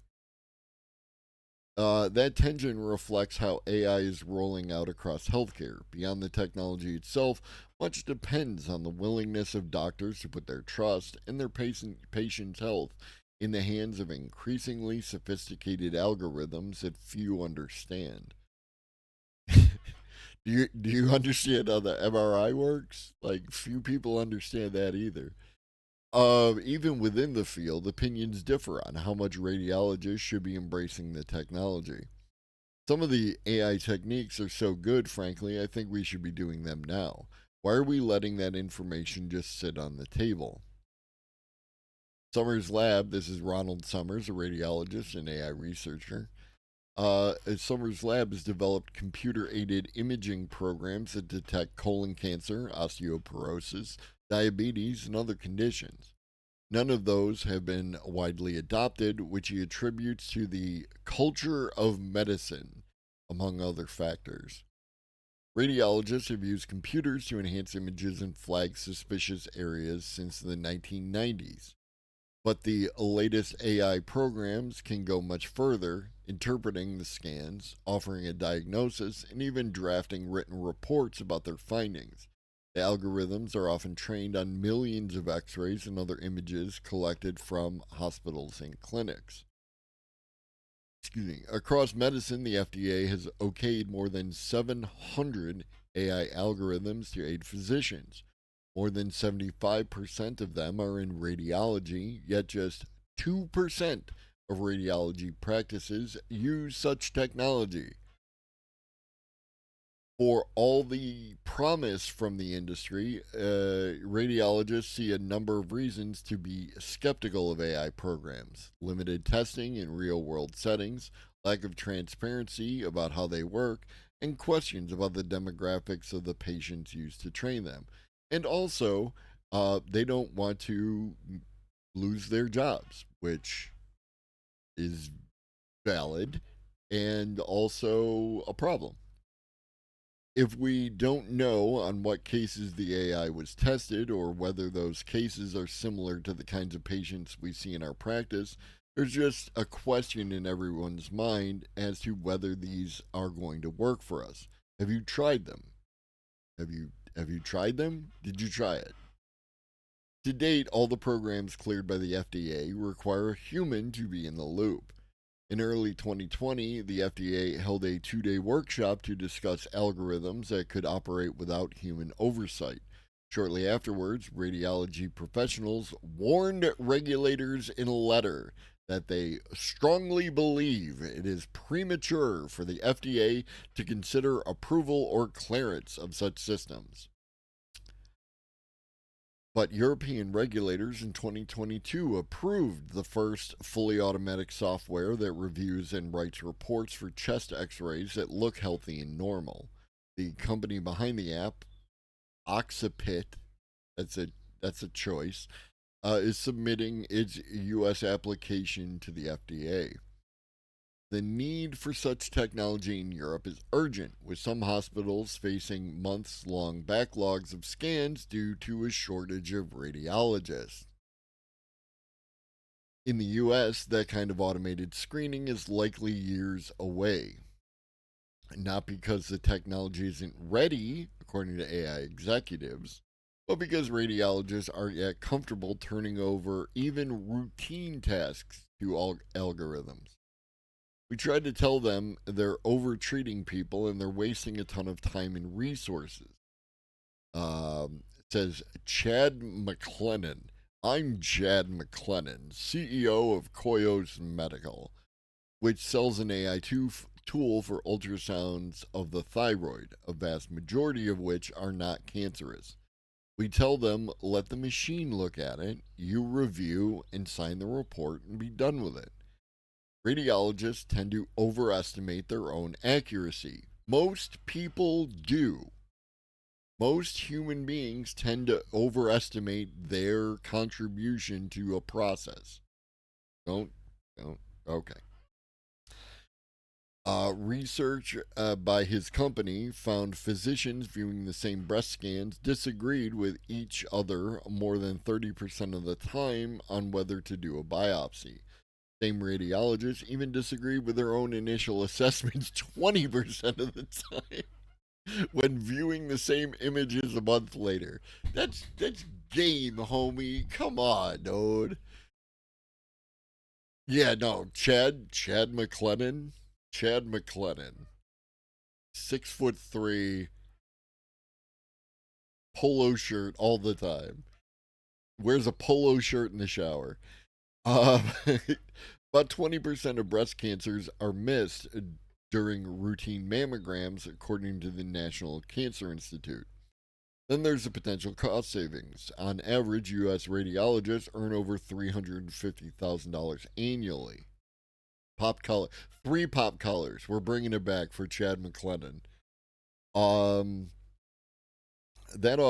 That tension reflects how AI is rolling out across healthcare. Beyond the technology itself, much depends on the willingness of doctors to put their trust and their patient's health in the hands of increasingly sophisticated algorithms that few understand. Do you understand how the MRI works? Like few people understand that either. Even within the field, opinions differ on how much radiologists should be embracing the technology. Some of the AI techniques are so good, frankly, I think we should be doing them now. Why are we letting that information just sit on the table? Summers Lab, this is Ronald Summers, a radiologist and AI researcher. Summers Lab has developed computer aided imaging programs that detect colon cancer, osteoporosis, diabetes, and other conditions. None of those have been widely adopted, which he attributes to the culture of medicine, among other factors. Radiologists have used computers to enhance images and flag suspicious areas since the 1990s. But the latest AI programs can go much further, interpreting the scans, offering a diagnosis, and even drafting written reports about their findings. The algorithms are often trained on millions of x rays and other images collected from hospitals and clinics. Excuse me. Across medicine, the FDA has okayed more than 700 AI algorithms to aid physicians. More than 75% of them are in radiology, yet just 2% of radiology practices use such technology. For all the promise from the industry, radiologists see a number of reasons to be skeptical of AI programs: limited testing in real world settings, lack of transparency about how they work, and questions about the demographics of the patients used to train them. And also, they don't want to lose their jobs, which is valid and also a problem. If we don't know on what cases the AI was tested or whether those cases are similar to the kinds of patients we see in our practice, there's just a question in everyone's mind as to whether these are going to work for us. Have you tried them? Have you tried them? Did you try it? To date, all the programs cleared by the FDA require a human to be in the loop. In early 2020, the FDA held a 2-day workshop to discuss algorithms that could operate without human oversight. Shortly afterwards, radiology professionals warned regulators in a letter that they strongly believe it is premature for the FDA to consider approval or clearance of such systems. But European regulators in 2022 approved the first fully automatic software that reviews and writes reports for chest x rays that look healthy and normal. The company behind the app, Occipit, that's a, that's a choice, is submitting its U.S. application to the FDA. The need for such technology in Europe is urgent, with some hospitals facing months long backlogs of scans due to a shortage of radiologists. In the US, that kind of automated screening is likely years away. Not because the technology isn't ready, according to AI executives, but because radiologists aren't yet comfortable turning over even routine tasks to algorithms. We tried to tell them they're over treating people and they're wasting a ton of time and resources. It says Chad McLennan. I'm Chad McLennan, CEO of Koyos Medical, which sells an AI tool for ultrasounds of the thyroid, a vast majority of which are not cancerous. We tell them, let the machine look at it, you review and sign the report and be done with it. Radiologists tend to overestimate their own accuracy. Most people do. Most human beings tend to overestimate their contribution to a process. Don't, okay. Research by his company found physicians viewing the same breast scans disagreed with each other more than 30% of the time on whether to do a biopsy. Same radiologists even disagreed with their own initial assessments 20% of the time when viewing the same images a month later. That's game, homie. Come on, dude. Yeah, no, Chad McLennan. Chad McLennan. 6'3", polo shirt all the time. Wears a polo shirt in the shower. Uh, about 20% of breast cancers are missed during routine mammograms, according to the National Cancer Institute. Then there's the potential cost savings. On average, U.S. radiologists earn over $350,000 annually. Pop color, 3 pop colors. We're bringing it back for Chad McLennan. Um, that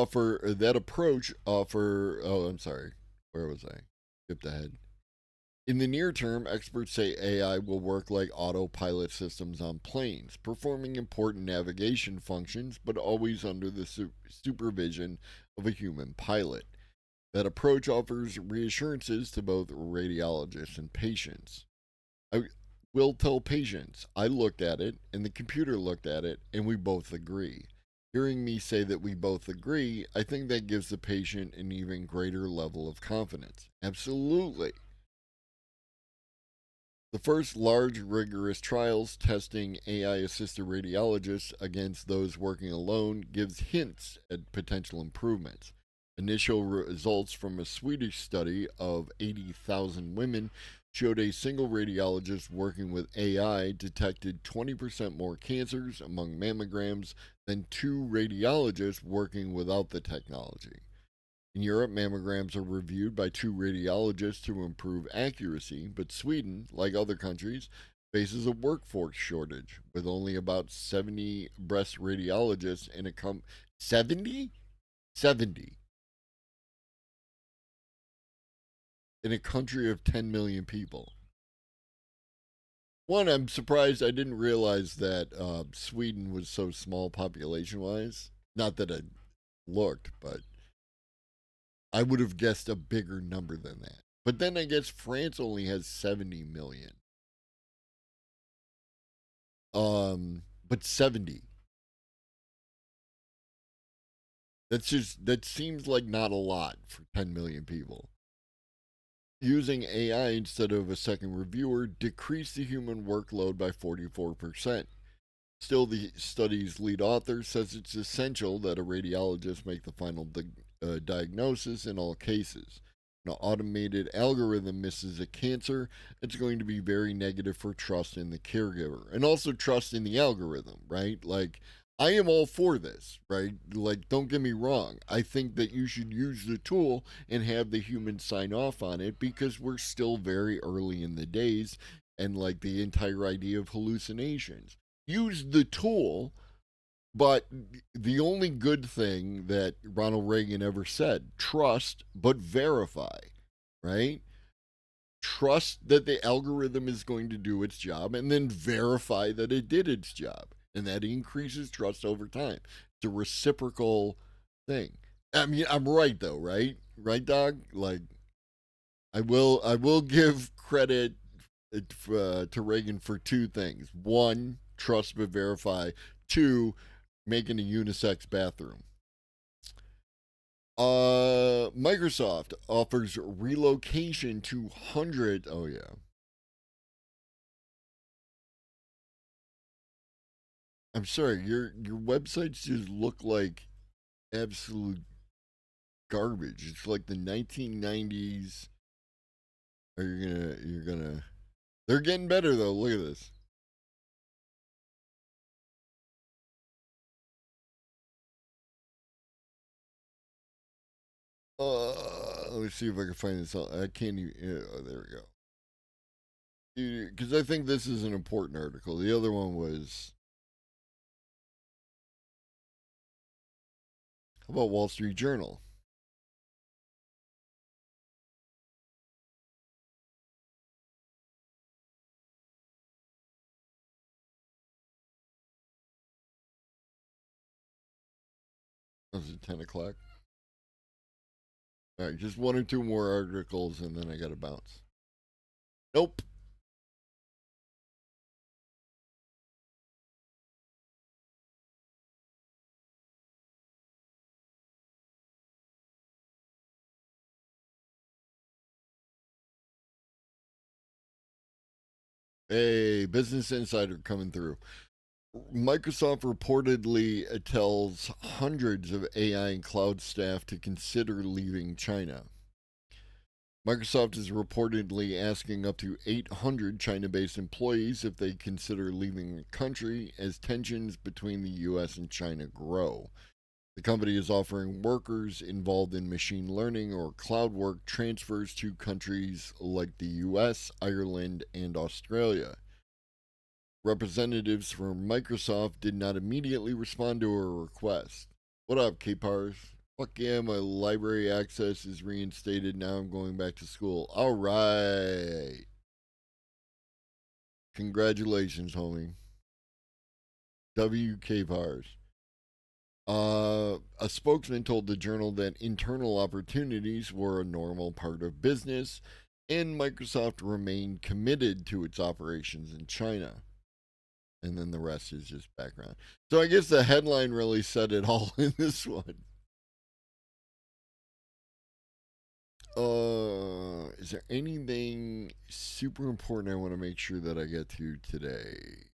approach offer. Oh, I'm sorry. Where was I? Skipped ahead. In the near term, experts say AI will work like autopilot systems on planes, performing important navigation functions, but always under the supervision of a human pilot. That approach offers reassurances to both radiologists and patients. I will tell patients, I looked at it, and the computer looked at it, and we both agree. Hearing me say that we both agree, I think that gives the patient an even greater level of confidence. Absolutely. The first large, rigorous trials testing AI assisted radiologists against those working alone gives hints at potential improvements. Initial results from a Swedish study of 80,000 women showed a single radiologist working with AI detected 20% more cancers among mammograms than 2 radiologists working without the technology. In Europe, mammograms are reviewed by 2 radiologists to improve accuracy, but Sweden, like other countries, faces a workforce shortage with only about 70 breast radiologists in a 70? 70 in a country of 10 million people. One, I'm surprised I didn't realize that Sweden was so small population wise. Not that I looked, but I would have guessed a bigger number than that. But then I guess France only has 70 million. But 70. That seems like not a lot for 10 million people. Using AI instead of a second reviewer decreased the human workload by 44%. Still, the study's lead author says it's essential that a radiologist make the final diagnosis in all cases. An automated algorithm misses a cancer, it's going to be very negative for trust in the caregiver and also trust in the algorithm, right? Like, I am all for this, right? Like, don't get me wrong. I think that you should use the tool and have the human sign off on it because we're still very early in the days and like the entire idea of hallucinations. Use the tool, but the only good thing that Ronald Reagan ever said, trust but verify, right? Trust that the algorithm is going to do its job and then verify that it did its job. And that increases trust over time. It's a reciprocal thing. I mean, I'm right though, right? Right, dog? Like, I will give credit to Reagan for 2 things. One, trust but verify. 2, making a unisex bathroom. Microsoft offers relocation to 100. Oh yeah. I'm sorry. Your websites just look like absolute garbage. It's like the 1990s. Are you gonna? You're gonna. They're getting better though. Look at this. Let me see if I can find this out. I can't even. Oh, there we go. Because I think this is an important article. The other one was How about Wall Street Journal? Was it 10 o'clock? All right, just one or two more articles and then I got to bounce. Nope. Hey, Business Insider coming through. Microsoft reportedly tells hundreds of AI and cloud staff to consider leaving China. Microsoft is reportedly asking up to 800 China based employees if they consider leaving the country as tensions between the U.S. and China grow. The company is offering workers involved in machine learning or cloud work transfers to countries like the US, Ireland, and Australia. Representatives from Microsoft did not immediately respond to a request. What up, K-Pars? Fuck yeah, my library access is reinstated. Now I'm going back to school. All right. Congratulations, homie. WK-Pars. A spokesman told the journal that internal opportunities were a normal part of business, and Microsoft remained committed to its operations in China. And then the rest is just background. So I guess the headline really said it all in this one. Is there anything super important I want to make sure that I get to today?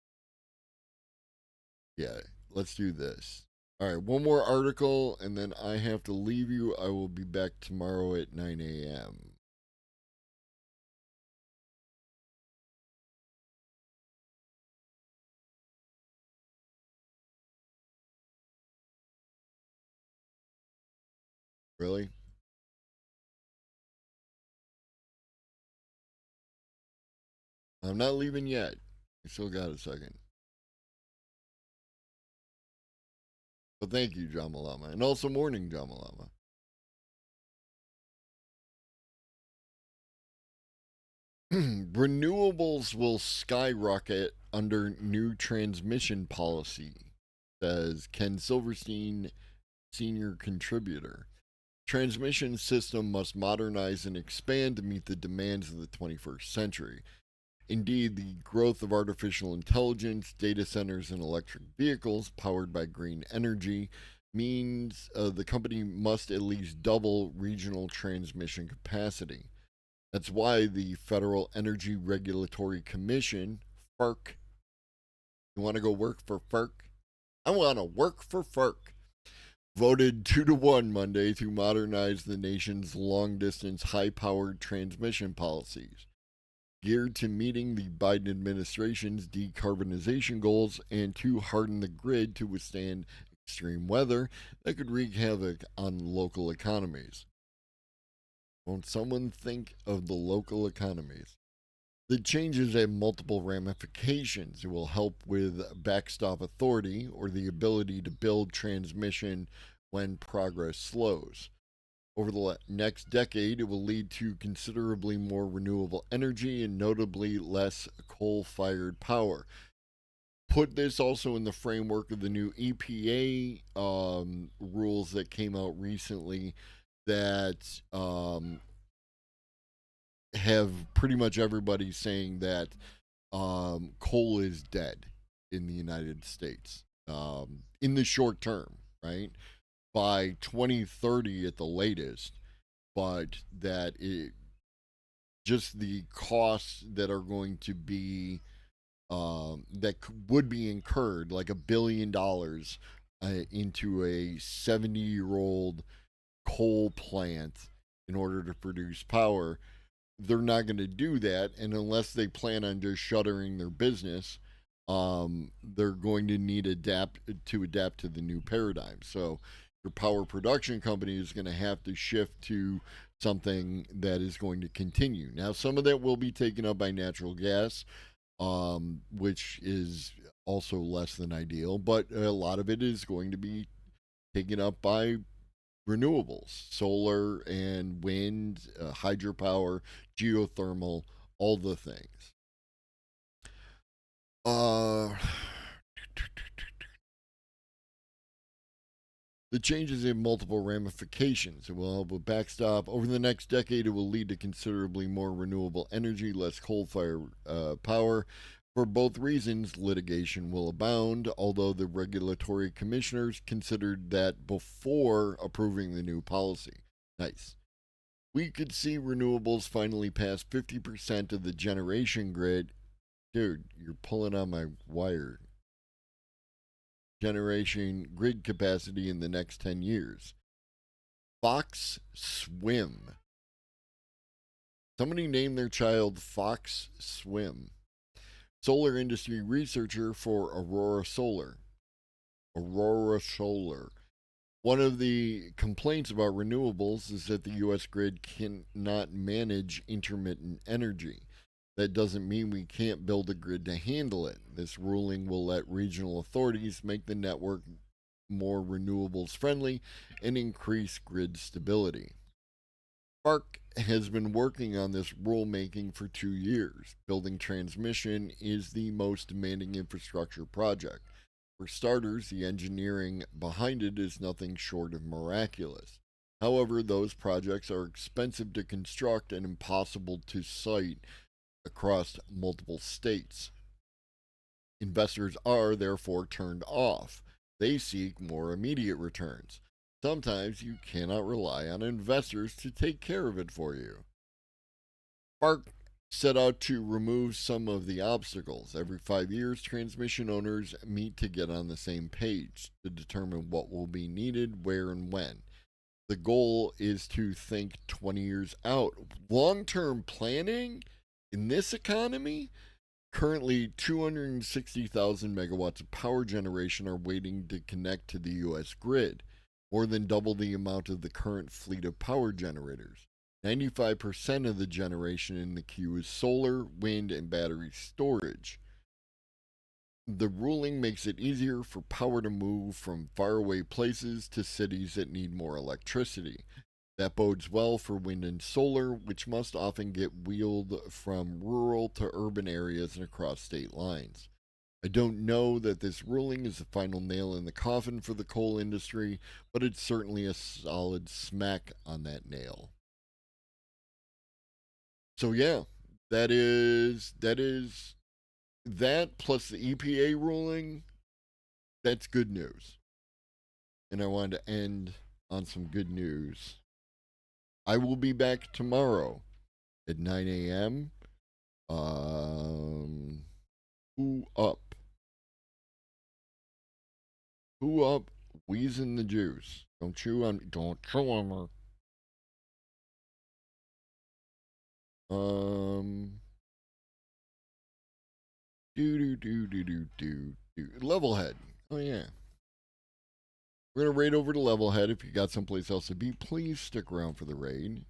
Yeah, let's do this. All right, one more article, and then I have to leave you. I will be back tomorrow at 9 a.m. Really? I'm not leaving yet. I still got a second. But thank you, Jamalama. And also morning, Jamalama. Renewables will skyrocket under new transmission policy, says Ken Silverstein, senior contributor. Transmission system must modernize and expand to meet the demands of the 21st century. Indeed, the growth of artificial intelligence, data centers, and electric vehicles powered by green energy means the company must at least double regional transmission capacity. That's why the Federal Energy Regulatory Commission, FERC, you want to go work for FERC? I want to work for FERC. Voted 2-1 Monday to modernize the nation's long distance, high powered transmission policies, geared to meeting the Biden administration's decarbonization goals and to harden the grid to withstand extreme weather that could wreak havoc on local economies. Won't someone think of the local economies? The changes have multiple ramifications. It will help with backstop authority or the ability to build transmission when progress slows. Over the next decade, it will lead to considerably more renewable energy and notably less coal fired power. Put this also in the framework of the new EPA rules that came out recently that have pretty much everybody saying that coal is dead in the United States in the short term, right? By 2030 at the latest, but that it just the costs that are going to be that would be incurred, like $1 billion into a 70-year-old coal plant in order to produce power. They're not going to do that, and unless they plan on just shuttering their business, they're going to need adapt to the new paradigm. So your power production company is going to have to shift to something that is going to continue. Now, some of that will be taken up by natural gas, which is also less than ideal, but a lot of it is going to be taken up by renewables, solar and wind, hydropower, geothermal, all the things. The changes have multiple ramifications. It will help with backstop. Over the next decade, it will lead to considerably more renewable energy, less coal-fired power. For both reasons, litigation will abound, although the regulatory commissioners considered that before approving the new policy. Nice. We could see renewables finally pass 50% of the generation grid. Dude, you're pulling on my wire. Generation grid capacity in the next 10 years. Fox Swim. Somebody named their child Fox Swim. Solar industry researcher for Aurora Solar. Aurora Solar. One of the complaints about renewables is that the U.S. grid cannot manage intermittent energy. That doesn't mean we can't build a grid to handle it. This ruling will let regional authorities make the network more renewables friendly and increase grid stability. Spark has been working on this rulemaking for 2 years. Building transmission is the most demanding infrastructure project. For starters, the engineering behind it is nothing short of miraculous. However, those projects are expensive to construct and impossible to site across multiple states. Investors are therefore turned off. They seek more immediate returns. Sometimes you cannot rely on investors to take care of it for you. Spark set out to remove some of the obstacles. Every 5 years, transmission owners meet to get on the same page to determine what will be needed, where, and when. The goal is to think 20 years out. Long-term planning in this economy? Currently, 260,000 megawatts of power generation are waiting to connect to the U.S. grid, more than double the amount of the current fleet of power generators. 95% of the generation in the queue is solar, wind, and battery storage. The ruling makes it easier for power to move from faraway places to cities that need more electricity. That bodes well for wind and solar, which must often get wheeled from rural to urban areas and across state lines. I don't know that this ruling is the final nail in the coffin for the coal industry, but it's certainly a solid smack on that nail. So yeah, that plus the EPA ruling, that's good news. And I wanted to end on some good news. I will be back tomorrow at 9 a.m. Who up? Who up? Wheezing the juice. Don't chew on me. Don't chew on me. Levelhead. Oh yeah. We're gonna raid over to Levelhead. If you got someplace else to be, please stick around for the raid.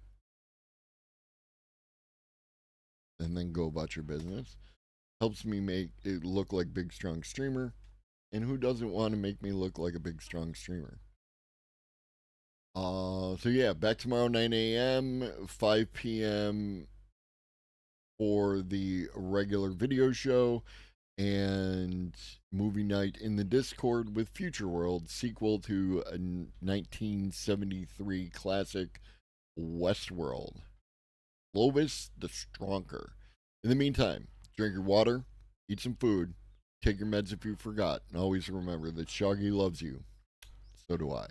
And then go about your business. Helps me make it look like big strong streamer. And who doesn't want to make me look like a big strong streamer? So yeah, back tomorrow 9 a.m., 5 p.m. for the regular video show, and movie night in the Discord with Future World, sequel to a 1973 classic Westworld. Clovis the Stronker. In the meantime, drink your water, eat some food, take your meds if you forgot, and always remember that Shaggy loves you. So do I.